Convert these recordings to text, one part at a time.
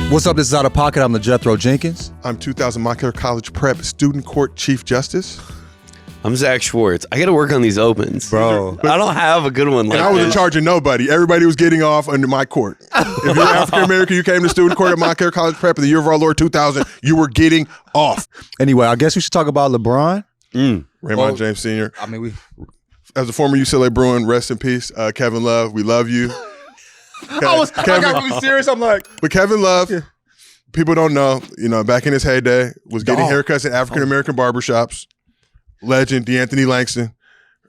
What's up? This is Out of Pocket. I'm lajethro Jenkins. I'm 2000 Montclair College Prep Student Court Chief Justice. I'm Zach Schwartz. I got to work on these opens. Bro. I don't have a good one like And I wasn't this. charging nobody. Everybody was getting off under my court. If you're African American, you came to student court at Montclair College Prep in the year of our Lord 2000, you were getting off. Anyway, I guess we should talk about LeBron. Raymond James Sr. I mean, As a former UCLA Bruin, rest in peace. Kevin Love, we love you. I got really serious. I'm like, But Kevin Love, people don't know, back in his heyday, was getting haircuts at African American barbershops. Legend, DeAnthony Langston,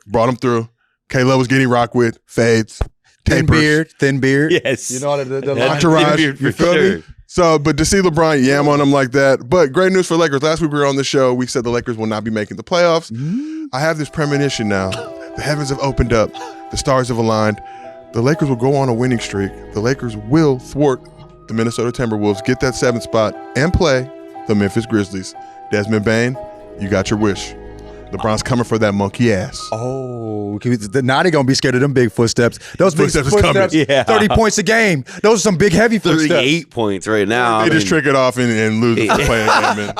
brought him through. K-Love was getting rock with, fades, thin beard. Yes. You know, the entourage, Thin beard you for feel sure. me? So, but to see LeBron yam on him like that, but great news for Lakers. Last week we were on the show, we said the Lakers will not be making the playoffs. I have this premonition now. The heavens have opened up. The stars have aligned. The Lakers will go on a winning streak. The Lakers will thwart the Minnesota Timberwolves, get that 7th spot, and play the Memphis Grizzlies. Desmond Bane, you got your wish. LeBron's coming for that monkey ass. Oh, now they're going to be scared of them big footsteps. Those big Footsteps is coming. Yeah. 30 points a game. Those are some big, heavy footsteps. 38 points right now. They just trick it off and lose the play game.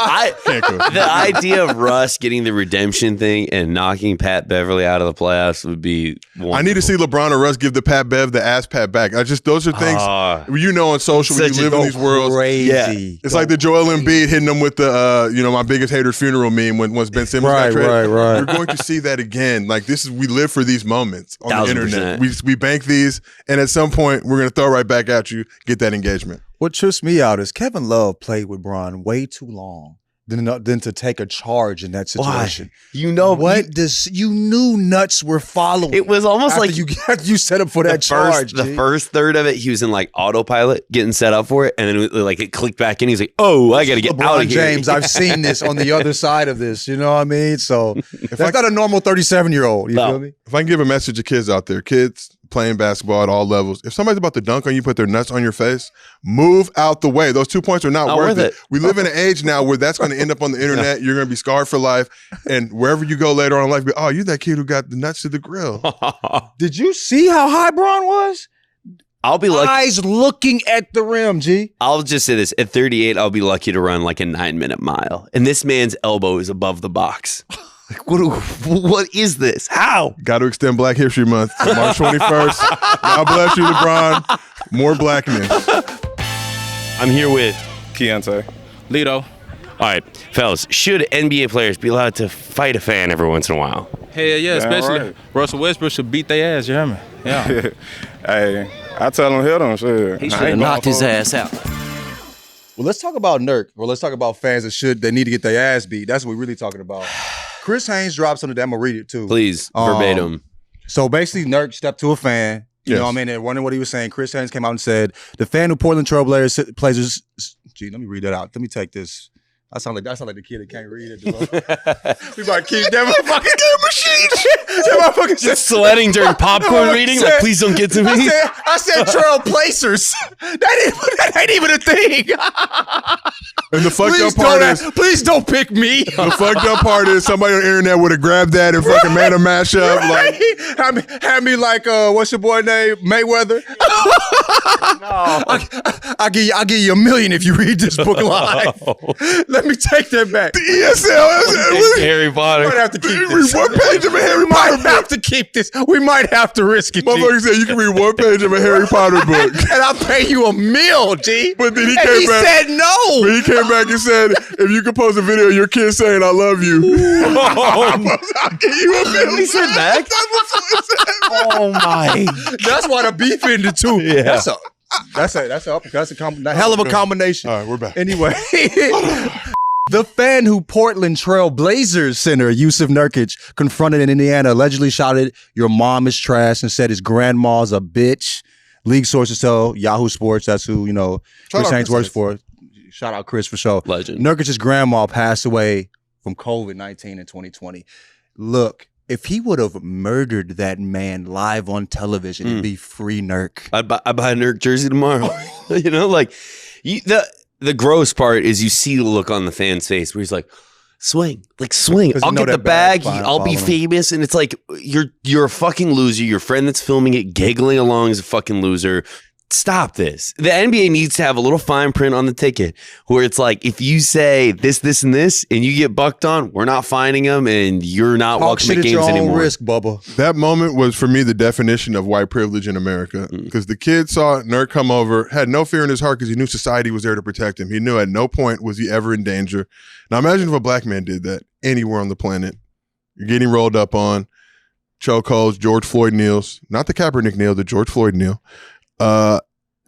Can't go. The idea of Russ getting the redemption thing and knocking Pat Beverly out of the playoffs would be wonderful. I need to see LeBron or Russ give the Pat Bev the ass pat back. Those are things on social when you live in these worlds. Crazy. Yeah. It's like the Joel Embiid hitting them with the my biggest hater's funeral meme once Ben Simmons got traded. Right. We're going to see that again. Like we live for these moments on the 1000%. internet. We bank these, and at some point we're going to throw right back at you. Get that engagement. What trips me out is Kevin Love played with Bron way too long than to take a charge in that situation. Why? You knew nuts were following. It was almost after like you set up for that charge. The first third of it, he was in like autopilot, getting set up for it, and then it clicked back in. He's like, "Oh, I got to get LeBron out of here." James, I've seen this on the other side of this. You know what I mean? So that's not a normal 37-year-old. You feel me? If I can give a message to kids out there, kids playing basketball at all levels, if somebody's about to dunk on you, put their nuts on your face, move out the way. Those 2 points are not worth it. We live in an age now where that's going to end up on the internet. You're going to be scarred for life. And wherever you go later on in life, you that kid who got the nuts to the grill. Did you see how high Bron was? I'll be lucky. Eyes looking at the rim, G. I'll just say this. At 38, I'll be lucky to run like a 9-minute mile. And this man's elbow is above the box. Like, what is this? How? Got to extend Black History Month to March 21st. God bless you, LeBron. More blackness. I'm here with Keontae. Lito. All right, fellas, should NBA players be allowed to fight a fan every once in a while? Hell yeah, especially right. Russell Westbrook should beat their ass, you hear me? Yeah. Hey, I tell him, hit him. Shit. He should have knocked his ass out. Well, let's talk about Nurk. Or let's talk about fans that need to get their ass beat. That's what we're really talking about. Chris Haynes dropped something that I'm going to read it too. Please, verbatim. So basically, Nurk stepped to a fan. You know what I mean? They're wondering what he was saying. Chris Haynes came out and said, the fan who Portland Trailblazers. Gee, let me read that out. Let me take this. I sound like the kid that can't read it. We might keep that motherfucking game machine. That motherfucker Just sweating during popcorn reading. Like, please don't get to me. I said Trailblazers. That ain't even a thing. And the fucked up part is, please don't pick me. the fucked up part is somebody on the internet would have grabbed that and fucking made a mashup. Like, Had me like what's your boy name? Mayweather. I'll give you $1 million if you read this book live. Let me take that back. the ESL. Harry Potter. We might have to keep this. Read one page of a Harry We might Potter have book. to keep this. We might have to risk it, G. Motherfucker said you can read one page of a Harry Potter book. And I'll pay you $1 million, G. But then he And came he back. said no. But he came back and said, if you could post a video of your kid saying I love you, I'll give you $1 million. He said that? Oh my! That's why the beef ended too. Yeah. That's a hell of a combination. All right, we're back. Anyway, the fan who Portland Trail Blazers center Yusuf Nurkic confronted in Indiana allegedly shouted, "Your mom is trash," and said his grandma's a bitch. League sources tell Yahoo Sports, that's who, Chris Haynes works for. Shout out Chris for sure. Legend. Nurkic's grandma passed away from COVID-19 in 2020. Look, if he would have murdered that man live on television, it'd be free Nurk. I'd buy a Nurk jersey tomorrow. The gross part is you see the look on the fan's face where he's like, swing. I'll get the bag. I'll be famous. And it's like, you're a fucking loser. Your friend that's filming it, giggling along is a fucking loser. stop this. The NBA needs to have a little fine print on the ticket where it's like, if you say this, and this, and you get bucked on, we're not fining them, and you're not Talk welcome shit at at your games own anymore. risk, Bubba. That moment was for me the definition of white privilege in America, because the kid saw Nurk come over, had no fear in his heart because he knew society was there to protect him. He knew at no point was he ever in danger. Now imagine if a black man did that anywhere on the planet. You're getting rolled up on, chokeholds, George Floyd kneels, not the Kaepernick kneel, the George Floyd kneel.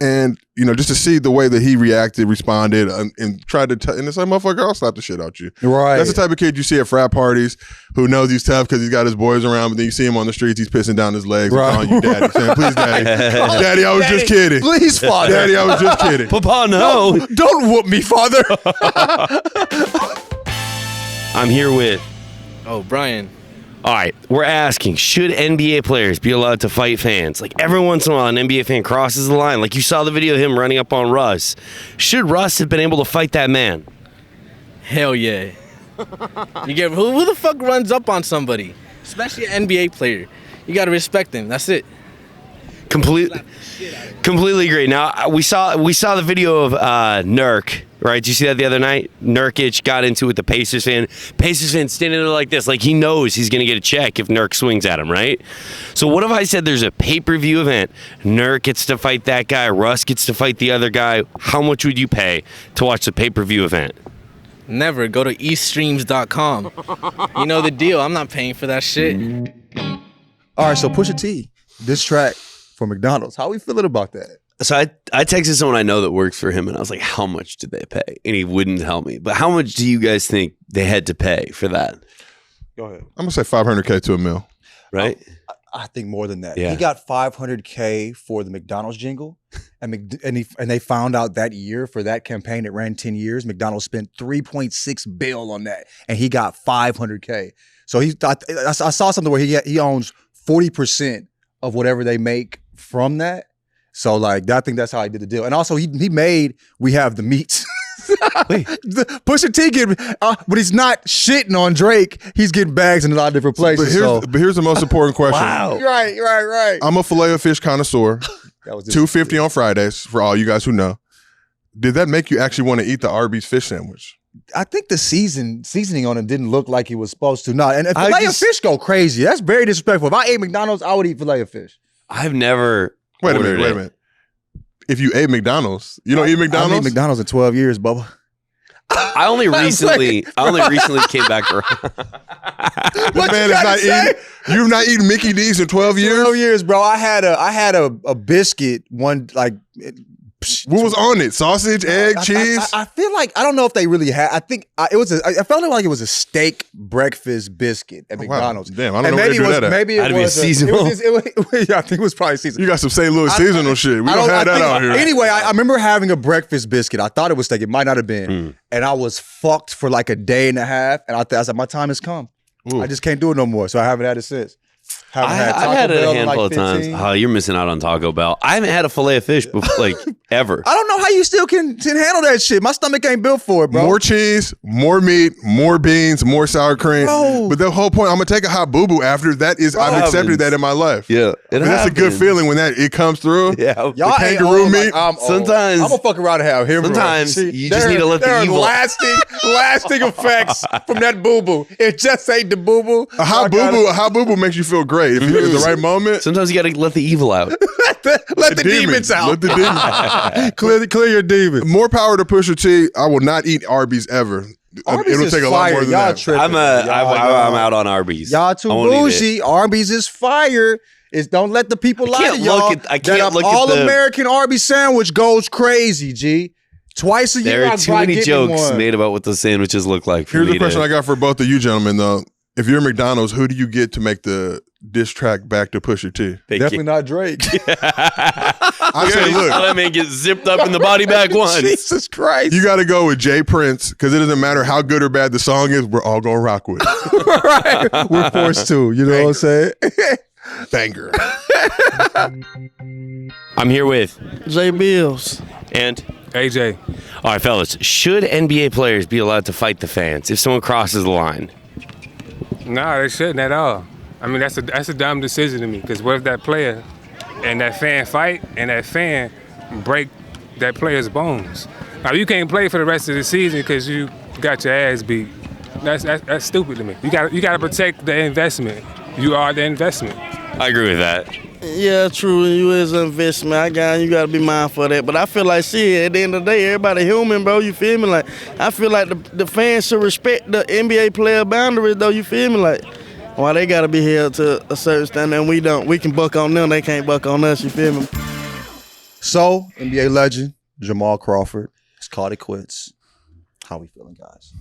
And, you know, just to see the way that he reacted, responded, and tried to, and it's like, motherfucker, I'll slap the shit out you. Right. That's the type of kid you see at frat parties who knows he's tough because he's got his boys around, but then you see him on the streets, he's pissing down his legs Right. and calling you daddy, saying, please, daddy. Daddy, I was just kidding. Please, Father. Daddy, I was just kidding. Papa, no. Don't whoop me, Father. I'm here with. Oh, Brian. All right, we're asking, should NBA players be allowed to fight fans? Like, every once in a while, an NBA fan crosses the line. Like, you saw the video of him running up on Russ. Should Russ have been able to fight that man? Hell yeah. You get who the fuck runs up on somebody? Especially an NBA player. You gotta respect them. That's it. Completely agree. Now, we saw the video of Nurk, right? Did you see that the other night? Nurkic got into it with the Pacers fan. Pacers fan standing there like this, like he knows he's going to get a check if Nurk swings at him, right? So what if I said there's a pay-per-view event, Nurk gets to fight that guy, Russ gets to fight the other guy. How much would you pay to watch the pay-per-view event? Never. Go to eaststreams.com. You know the deal. I'm not paying for that shit. All right, so Pusha T, this track for McDonald's. How we feeling about that? So I texted someone I know that works for him, and I was like, how much did they pay? And he wouldn't tell me. But how much do you guys think they had to pay for that? Go ahead. I'm going to say $500K to $1 million. Right? I think more than that. Yeah. He got $500K for the McDonald's jingle, and they found out that year for that campaign that ran 10 years, McDonald's spent $3.6 billion on that, and he got $500K. So I saw something where he owns 40% of whatever they make from that. So like, I think that's how he did the deal. And also he made We Have the Meats. Pusha T but he's not shitting on Drake. He's getting bags in a lot of different places. But here's the most important question. Wow. Right. I'm a Filet-O-Fish connoisseur. That was $2.50 on Fridays for all you guys who know. Did that make you actually want to eat the Arby's fish sandwich? I think the seasoning on it didn't look like it was supposed to. No, and I filet of just- fish go crazy. That's very disrespectful. If I ate McDonald's, I would eat filet of fish. I've never Wait a ordered minute. If you ate McDonald's, you don't eat I haven't McDonald's? eaten McDonald's in 12 years, Bubba. I only recently came back around. This man is not eating. You've not eaten Mickey D's in 12 years? 12 years, bro. I had a biscuit one like. What was on it? Sausage, egg, cheese? I feel like I don't know if they really had. I think it was. I felt like it was a steak breakfast biscuit at McDonald's. Damn, I don't know where they do that at. Maybe it That'd be was seasonal. Yeah, I think it was probably seasonal. You got some St. Louis seasonal shit. We don't have that out here. Anyway, I remember having a breakfast biscuit. I thought it was steak. It might not have been. And I was fucked for like a day and a half. And I was like, my time has come. Ooh. I just can't do it no more. So I haven't had it since. I've had it a handful of times. Oh, you're missing out on Taco Bell. I haven't had a filet of fish before, like ever. I don't know how you still can handle that shit. My stomach ain't built for it, bro. More cheese, more meat, more beans, more sour cream. Bro. But the whole point, I'm gonna take a hot boo-boo after that is I've accepted that in my life. Yeah, That's a good feeling when it comes through. Yeah, Y'all The ain't kangaroo old meat. like I'm old. Sometimes- I'm gonna fuck around and have hemorrhoids. sometimes See, you just need to let the there are evil- lasting effects from that boo-boo. It just ain't the boo-boo. A hot boo-boo makes you feel great. If you're at the right moment. Sometimes you got to let the evil out. Let the demons out. Let the demons. clear your demons. More power to Pusha T. I will not eat Arby's ever. Arby's It'll is take a lot fire. more than Y'all that. tripping. I'm out on Arby's. Y'all too I won't eat it. bougie. Arby's is fire. Don't let the people lie to can't y'all. look at- I can't that look at all the- American Arby's sandwich goes crazy, G. Twice a year. There I are too try many getting jokes one. made about what the sandwiches look like. For Here's me the question to- I got for both of you gentlemen, though. If you're McDonald's, who do you get to make the diss track back to Pusha T? Definitely not Drake. I say, How look, that man gets zipped up in the body bag once. Jesus Christ. you got to go with Jay Prince because it doesn't matter how good or bad the song is. We're all going to rock with it. Right. We're forced to. You know what I'm saying? Banger. I'm here with J Bills. and AJ. all right, fellas. Should NBA players be allowed to fight the fans if someone crosses the line? No, they shouldn't at all. I mean, that's a dumb decision to me because what if that player and that fan fight and that fan break that player's bones. Now you can't play for the rest of the season because you got your ass beat. That's stupid to me. You got to protect the investment. You are the investment. I agree with that. Yeah, true. You is an investment. You got to be mindful of that. But I feel like, shit, at the end of the day, everybody human, bro. You feel me? Like, I feel like the fans should respect the NBA player boundaries, though. You feel me? Like, why they got to be held to a certain standard and we don't. We can buck on them. They can't buck on us. You feel me? So, NBA legend Jamal Crawford has called it quits. How we feeling, guys?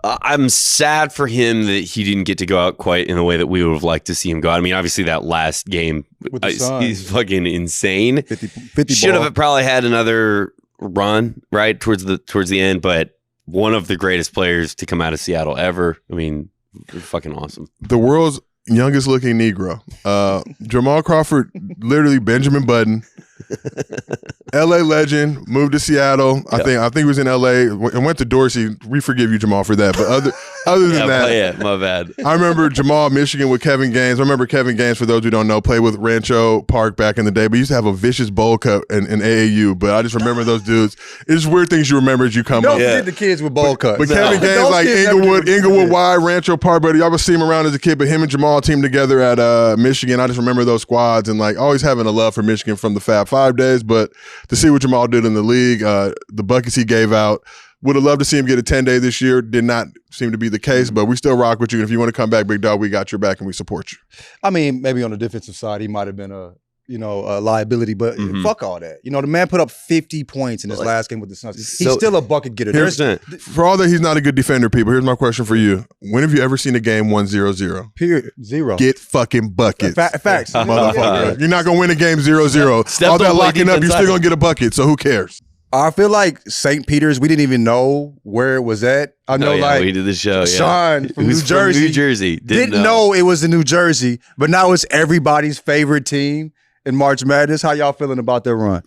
I'm sad for him that he didn't get to go out quite in the way that we would have liked to see him go. I mean, obviously that last game, With the Suns. he's fucking insane. 50 Should ball. have probably had another run right towards the end, but one of the greatest players to come out of Seattle ever. I mean, fucking awesome. The world's youngest looking Negro. Jamal Crawford, literally Benjamin Button. LA legend, moved to Seattle. I think he was in LA and went to Dorsey. We forgive you, Jamal, for that. But other than that, my bad. I remember Jamal, Michigan with Kevin Gaines. I remember Kevin Gaines, for those who don't know, played with Rancho Park back in the day. But he used to have a vicious bowl cut in AAU. But I just remember those dudes. It's just weird things you remember as you come Don't up. forget the kids with bowl cuts. But Kevin Gaines, Those like kids never Inglewood get- Y, Rancho Park, buddy. Y'all would see him around as a kid, but him and Jamal teamed together at Michigan. I just remember those squads and like always having a love for Michigan from the Fab 5 days. But to see what Jamal did in the league, the buckets he gave out, would have loved to see him get a 10-day this year. Did not seem to be the case, but we still rock with you. And if you want to come back, big dog, we got your back and we support you. I mean, maybe on the defensive side, he might have been a liability, but fuck all that. The man put up 50 points in his last game with the Suns. He's So- still a bucket getter. 100%. For all that he's not a good defender, people, here's my question for you. When have you ever seen a game 1-0-0? Period. Zero. Get fucking buckets. Facts. Motherfucker. You're not going to win a game 0-0. Steph All that don't play locking up, you're defense still going to get a bucket, so who cares? I feel like St. Peter's, we didn't even know where it was at. I know, we did the show. Sean from Who's New Jersey. New Jersey. Didn't know it was in New Jersey, but now it's everybody's favorite team in March Madness. How y'all feeling about their run?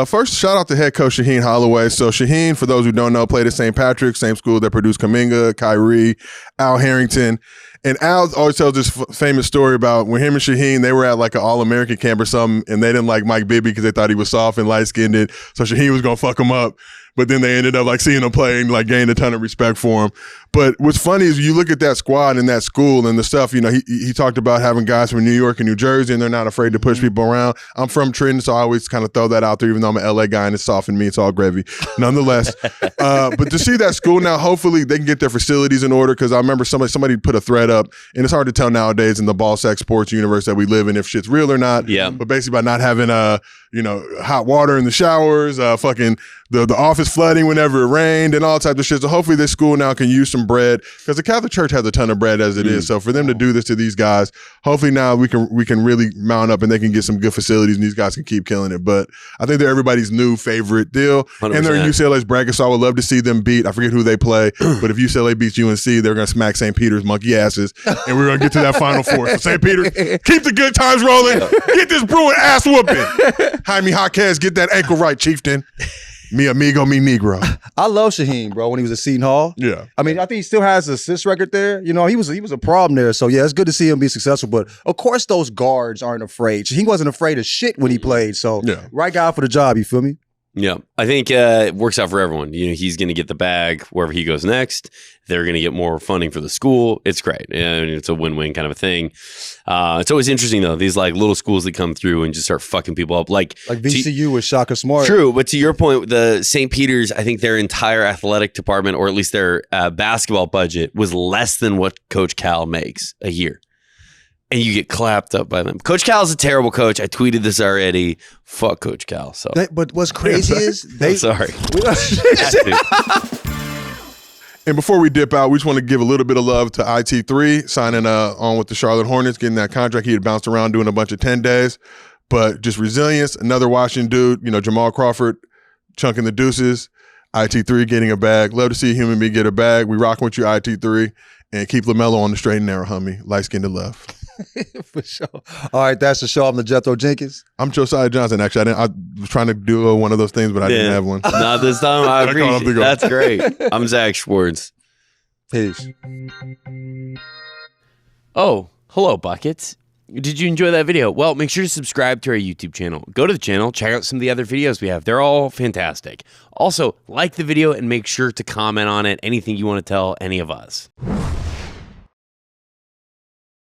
First, shout out to head coach Shaheen Holloway. So Shaheen, for those who don't know, played at St. Patrick's, same school that produced Kuminga, Kyrie, Al Harrington. And Al always tells this famous story about when him and Shaheen, they were at like an All-American camp or something, and they didn't like Mike Bibby because they thought he was soft and light-skinned. So Shaheen was going to fuck him up. But then they ended up like seeing him play and like gained a ton of respect for him. But what's funny is you look at that squad and that school and the stuff, he talked about having guys from New York and New Jersey and they're not afraid to push people around. I'm from Trenton, so I always kind of throw that out there, even though I'm an LA guy and it's softened me, it's all gravy. Nonetheless, but to see that school now, hopefully they can get their facilities in order, because I remember somebody put a thread up, and it's hard to tell nowadays in the ball sack sports universe that we live in if shit's real or not. Yeah. But basically by not having hot water in the showers, fucking the office flooding whenever it rained and all types of shit. So hopefully this school now can use some bread, because the Catholic Church has a ton of bread as it is. So for them to do this to these guys, hopefully now we can really mount up and they can get some good facilities and these guys can keep killing it. But I think they're everybody's new favorite deal. 100%. And they're in UCLA's bracket, so I would love to see them beat, I forget who they play, but if UCLA beats UNC, they're going to smack St. Peter's monkey asses, and we're going to get to that Final Four. So St. Peter's, keep the good times rolling. Get this Bruin ass whooping. Jaime Jaquez, get that ankle right, chieftain. Mi amigo, mi negro. I love Shaheen, bro, when he was at Seton Hall. Yeah. I mean, I think he still has an assist record there. He was a problem there. So, yeah, it's good to see him be successful. But, of course, those guards aren't afraid. He wasn't afraid of shit when he played. So, Yeah. right guy for the job, you feel me? Yeah, I think it works out for everyone. He's going to get the bag wherever he goes next. They're going to get more funding for the school. It's great. It's a win-win kind of a thing. It's always interesting, though, these like little schools that come through and just start fucking people up. Like VCU with Shaka Smart. True, but to your point, the St. Peter's, I think their entire athletic department, or at least their basketball budget, was less than what Coach Cal makes a year. And you get clapped up by them. Coach Cal's a terrible coach. I tweeted this already. Fuck Coach Cal. So But what's crazy is I'm sorry. And before we dip out, we just want to give a little bit of love to IT3 signing on with the Charlotte Hornets, getting that contract. He had bounced around doing a bunch of 10 days, but just resilience. Another Washington dude, Jamal Crawford chunking the deuces. IT3 getting a bag. Love to see a human being get a bag. We rocking with you, IT3. And keep LaMelo on the straight and narrow, homie. Light skin to love. For sure. All right, that's the show. I'm LaJethro Jenkins. I'm Josiah Johnson. Actually, I was trying to do one of those things, but I didn't have one. Not this time. I I call him to appreciate go. That's great. I'm Zach Schwartz. Peace. Oh, hello, Buckets. Did you enjoy that video? Well, make sure to subscribe to our YouTube channel. Go to the channel, check out some of the other videos we have. They're all fantastic. Also, like the video and make sure to comment on it, anything you want to tell any of us.